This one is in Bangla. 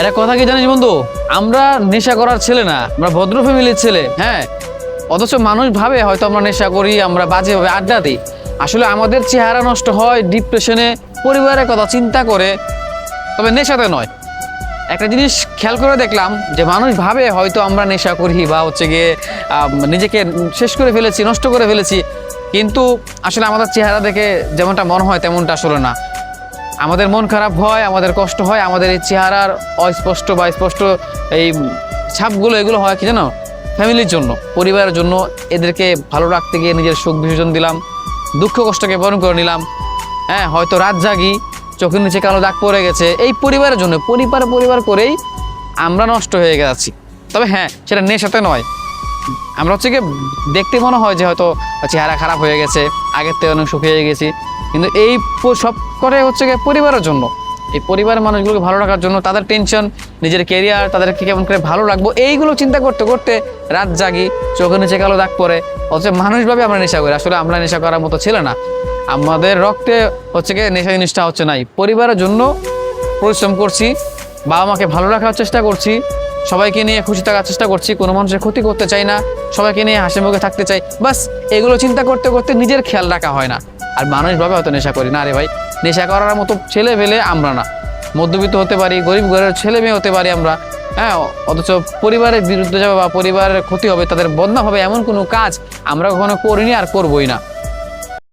একটা কথা কি জানিস বন্ধু, আমরা নেশা করার ছেলে না, আমরা ভদ্র ফ্যামিলির ছেলে। হ্যাঁ, অথচ মানুষ ভাবে হয়তো আমরা নেশা করি, আমরা বাজেভাবে আড্ডা দিই। আসলে আমাদের চেহারা নষ্ট হয় ডিপ্রেশনে, পরিবারের কথা চিন্তা করে, তবে নেশাতে নয়। একটা জিনিস খেয়াল করে দেখলাম যে মানুষ ভাবে হয়তো আমরা নেশা করি বা হচ্ছে গিয়ে নিজেকে শেষ করে ফেলেছি, নষ্ট করে ফেলেছি, কিন্তু আসলে আমাদের চেহারা দেখে যেমনটা মনে হয় তেমনটা আসলে না। আমাদের মন খারাপ হয়, আমাদের কষ্ট হয়, আমাদের এই চেহারার অস্পষ্ট বা স্পষ্ট এই ছাপগুলো, এগুলো হয় কি জানো, ফ্যামিলির জন্য, পরিবারের জন্য। এদেরকে ভালো রাখতে গিয়ে নিজের সুখ বিসর্জন দিলাম, দুঃখ কষ্টকে বরণ করে নিলাম। হ্যাঁ, হয়তো রাত জাগি, চোখের নিচে কালো দাগ পড়ে গেছে, এই পরিবারের জন্য। পরিবার করেই আমরা নষ্ট হয়ে গেছি। তবে হ্যাঁ, সেটা নেশাতে নয়। আমরা হচ্ছে গিয়ে দেখতে মনে হয় যে হয়তো চেহারা খারাপ হয়ে গেছে, আগের থেকে অনেক শুকিয়ে গেছি, কিন্তু এই সব করে হচ্ছে গিয়ে পরিবারের জন্য, এই পরিবারের মানুষগুলোকে ভালো রাখার জন্য। তাদের টেনশন, নিজের কেরিয়ার, তাদেরকে কেমন করে ভালো রাখবো, এইগুলো চিন্তা করতে করতে রাত জাগি, চোখের নিচে কালো দাগ পড়ে। অথচ মানুষভাবে আমরা নেশা করি। আসলে আমরা নেশা করার মতো ছিল না, আমাদের রক্তে হচ্ছে গিয়ে নেশা জিনিসটা হচ্ছে নাই। পরিবারের জন্য পরিশ্রম করছি, বাবা মাকে ভালো রাখার চেষ্টা করছি, সবাইকে নিয়ে খুশি থাকার চেষ্টা করছি, কোনো মানুষের ক্ষতি করতে চাই না, সবাইকে নিয়ে হাসি মুখে থাকতে চাই। বাস এগুলো চিন্তা করতে করতে নিজের খেয়াল রাখা হয় না। আর মানুষভাবে হয়তো নেশা করি না। আরে ভাই, নেশা করার মতো ছেলে পেলে আমরা না। মধ্যবিত্ত হতে পারি, গরিব ঘরের ছেলে মেয়ে হতে পারি আমরা। হ্যাঁ, অথচ পরিবারের বিরুদ্ধে যাবে বা পরিবারের ক্ষতি হবে, তাদের বদনাম হবে, এমন কোনো কাজ আমরা কখনো করিনি আর করবোই না।